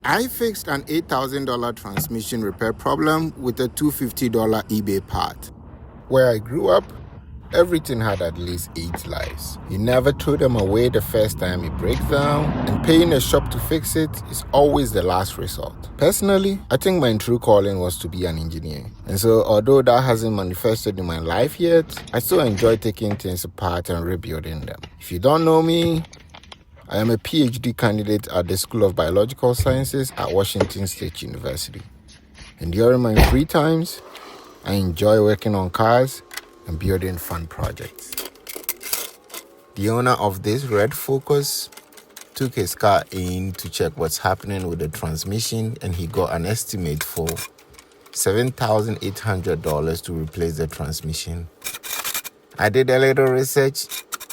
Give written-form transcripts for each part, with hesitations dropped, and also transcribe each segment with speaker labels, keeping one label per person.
Speaker 1: I fixed an $8,000 transmission repair problem with a $250 eBay part. Where I grew up, everything had at least 8 lives. You never throw them away the first time it breaks down, and paying a shop to fix it is always the last resort. Personally, I think my true calling was to be an engineer. And so, although that hasn't manifested in my life yet, I still enjoy taking things apart and rebuilding them. If you don't know me, I am a PhD candidate at the School of Biological Sciences at Washington State University. And during my free times, I enjoy working on cars and building fun projects. The owner of this red Focus took his car in to check what's happening with the transmission, and he got an estimate for $7,800 to replace the transmission. I did a little research,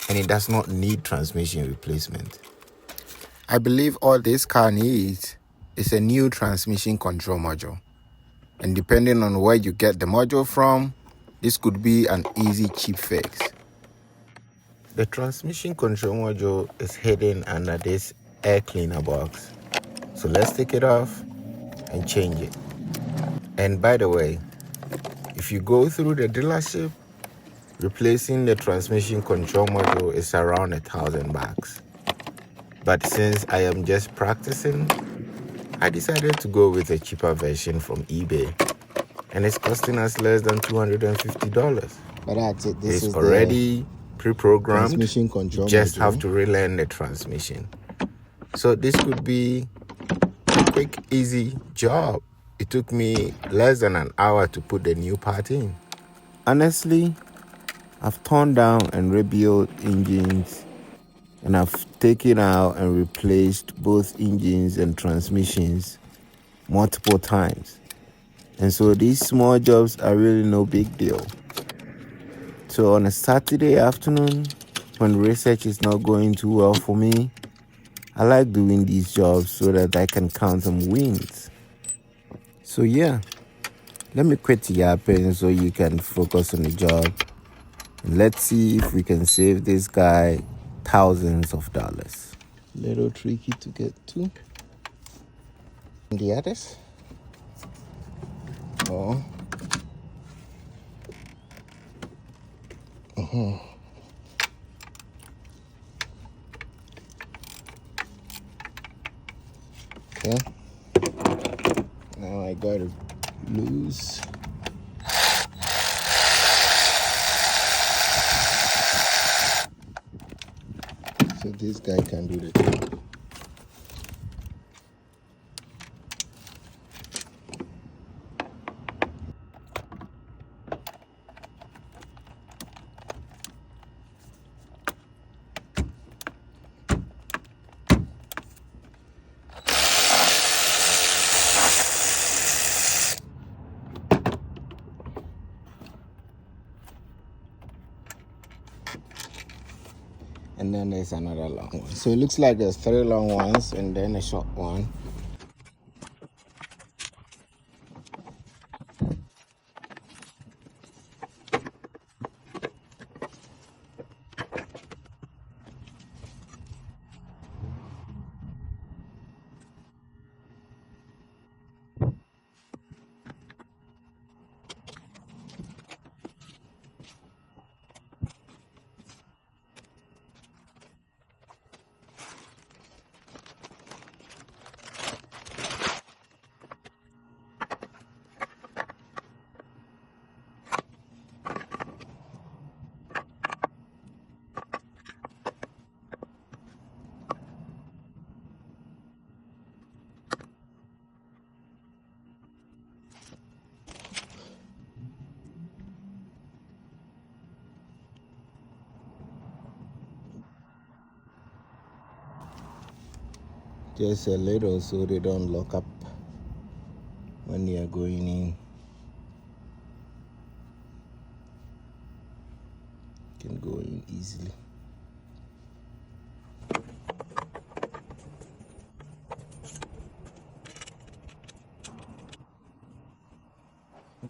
Speaker 1: and it does not need transmission replacement. I believe all this car needs is a new transmission control module. And depending on where you get the module from, this could be an easy, cheap fix. The transmission control module is hidden under this air cleaner box. So let's take it off and change it. And by the way, if you go through the dealership, replacing the transmission control module is around $1,000. But since I am just practicing, I decided to go with a cheaper version from eBay. And it's costing us less than $250.
Speaker 2: But that's it. This
Speaker 1: It's
Speaker 2: is
Speaker 1: already pre-programmed.
Speaker 2: Transmission control
Speaker 1: You just
Speaker 2: module.
Speaker 1: have to relearn the transmission. So this could be a quick, easy job. It took me less than an hour to put the new part in. Honestly, I've torn down and rebuilt engines, and I've taken out and replaced both engines and transmissions multiple times. And so these small jobs are really no big deal. So on a Saturday afternoon, when research is not going too well for me, I like doing these jobs so that I can count some wins. So yeah, let me quit yapping so you can focus on the job. And let's see if we can save this guy thousands of dollars.
Speaker 2: Little tricky to get to.
Speaker 1: And the others? Oh. Okay. Now I got it loose. So this guy can do the thing. And then there's another long one. So it looks like there's 3 long ones and then a short one. Just a little so they don't lock up when they are going in. Can go in easily.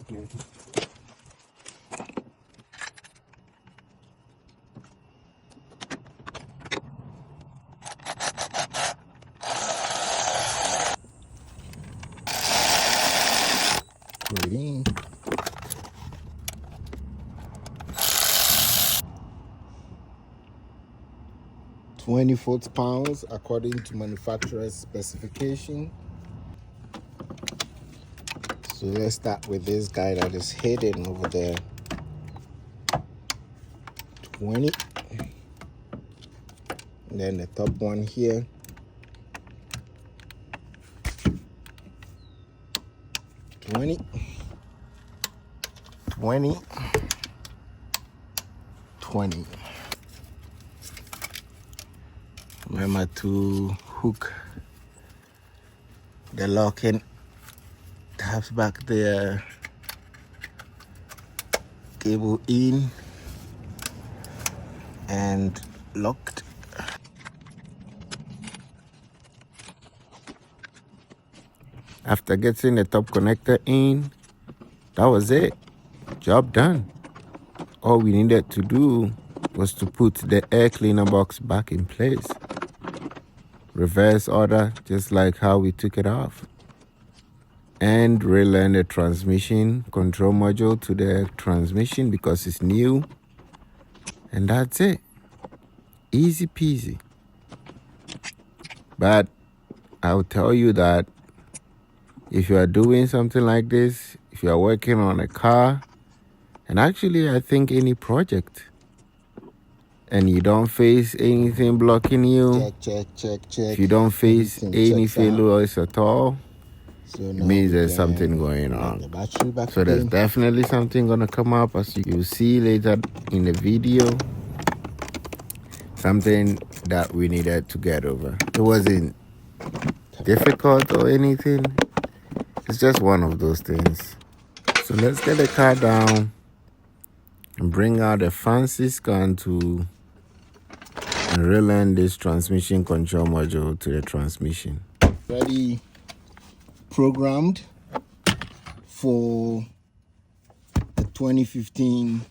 Speaker 1: Okay. Put it in. £24 according to manufacturer's specification. So let's start with this guy that is hidden over there. 20. And then the top one here. 20. 20. 20. Remember to hook the locking tabs back there. Cable in and locked. After getting the top connector in, that was it. Job done. All we needed to do was to put the air cleaner box back in place. Reverse order, just like how we took it off. And relearn the transmission control module to the transmission because it's new. And that's it. Easy peasy. But I'll tell you that if you are doing something like this, if you are working on a car, and actually I think any project, and you don't face anything blocking you,
Speaker 2: Check.
Speaker 1: if you don't face any failures at all,
Speaker 2: So
Speaker 1: it means there's something going on. So there's definitely something going to come up, as you see later in the video. Something that we needed to get over. It wasn't difficult or anything. It's just one of those things. So let's get the car down and bring out the fancy scan tool and relearn this transmission control module to the transmission.
Speaker 2: Ready programmed for the 2015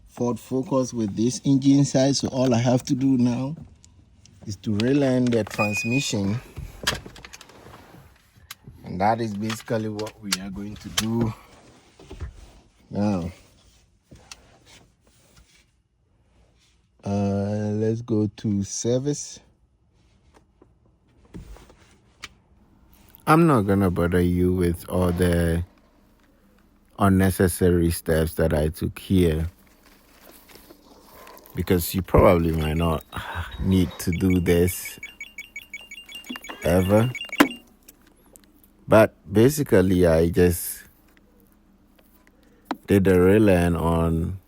Speaker 2: Ford Focus with this engine size. So all I have to do now is to relearn the transmission. And that is basically what we are going to do now. Let's go to service.
Speaker 1: I'm not gonna bother you with all the unnecessary steps that I took here, because you probably might not need to do this ever. But basically, I just did a relearn on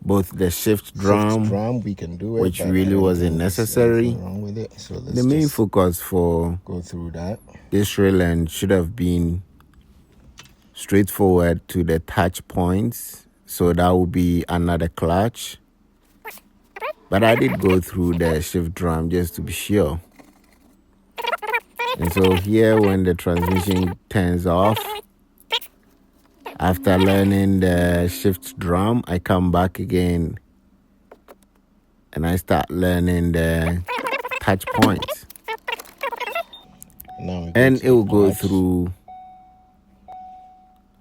Speaker 1: both the shift drum,
Speaker 2: we can do it,
Speaker 1: which really wasn't necessary.
Speaker 2: Wrong with it. So let's
Speaker 1: The main focus for
Speaker 2: go through that.
Speaker 1: this relearn should have been straightforward to the touch points. So that would be another clutch. But I did go through the shift drum just to be sure. And so here, when the transmission turns off, after learning the shift drum, I come back again and I start learning the touch points. And it will go through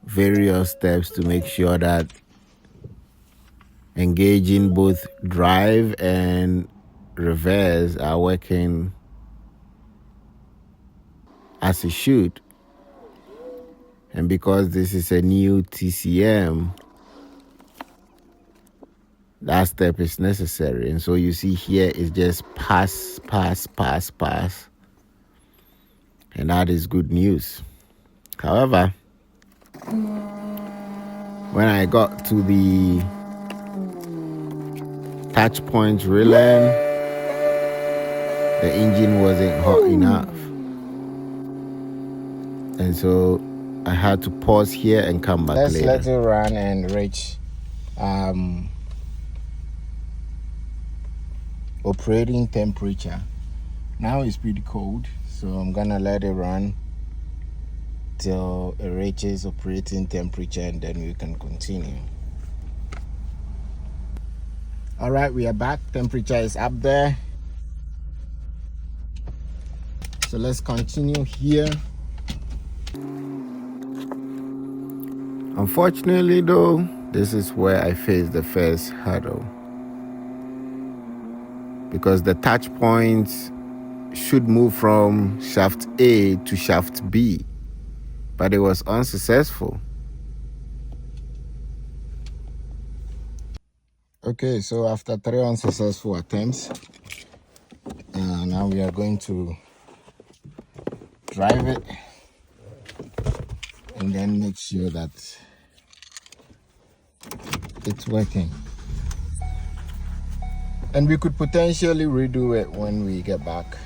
Speaker 1: various steps to make sure that engaging both drive and reverse are working as it should. And because this is a new TCM, that step is necessary. And so you see here is just pass. And that is good news. However, when I got to the touch point relearn, the engine wasn't hot enough. And so I had to pause here and come back later.
Speaker 2: Let's let it run and reach operating temperature. Now it's pretty cold, so I'm gonna let it run till it reaches operating temperature, and then we can continue. All right, we are back. Temperature is up there. So let's continue here.
Speaker 1: Unfortunately though, this is where I faced the first hurdle, because the touch points should move from shaft A to shaft B, but it was unsuccessful. Okay, so after 3 unsuccessful attempts, now we are going to drive it and then make sure that it's working. And we could potentially redo it when we get back.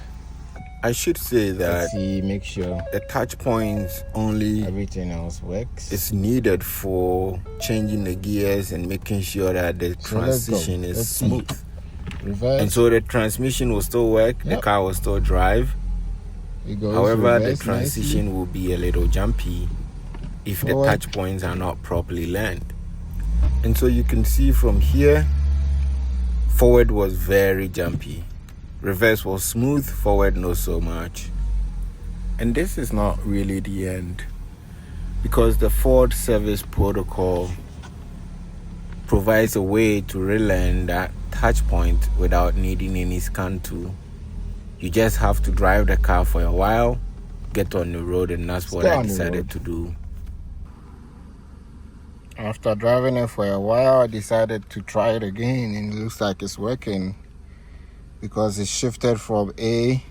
Speaker 1: I should say that
Speaker 2: Let's see, make sure
Speaker 1: the touch points only
Speaker 2: everything else works.
Speaker 1: is needed for changing the gears and making sure that the transition is smooth.
Speaker 2: Reverse.
Speaker 1: And so the transmission will still work, the car will still drive. However, the transition will be a little jumpy if the touch points are not properly learned. And so you can see from here, forward was very jumpy. Reverse was smooth, forward not so much. And this is not really the end, because the Ford service protocol provides a way to relearn that touch point without needing any scan tool. You just have to drive the car for a while, get on the road, and that's what I decided to do. After driving it for a while, I decided to try it again, and it looks like it's working, because it shifted from A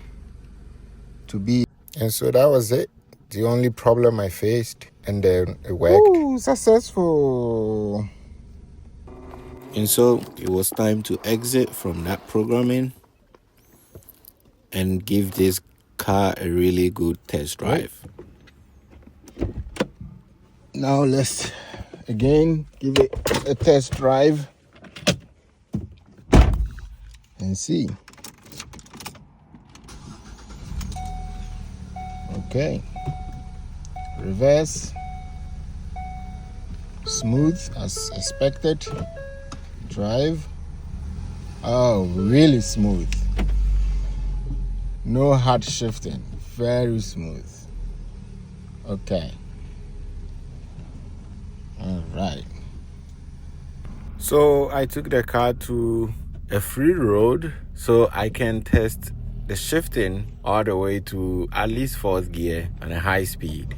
Speaker 1: to B. And so that was it. The only problem I faced, and then it worked.
Speaker 2: Ooh, successful.
Speaker 1: And so it was time to exit from that programming and give this car a really good test drive.
Speaker 2: Now let's again give it a test drive and see. Okay, reverse, smooth as expected. Drive, oh, really smooth. No hard shifting, very smooth. Okay, all right. So I took the car to a free road so I can test the shifting all the way to at least 4th gear on a high speed.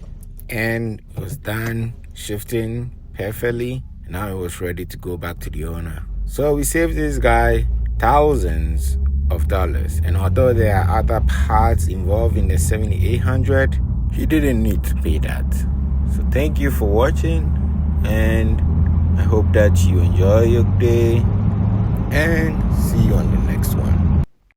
Speaker 2: And it was done shifting perfectly. Now it was ready to go back to the owner. So we saved this guy thousands of dollars. And although there are other parts involved in the 7800, he didn't need to pay that. So thank you for watching, and I hope that you enjoy your day, and see you on the next one.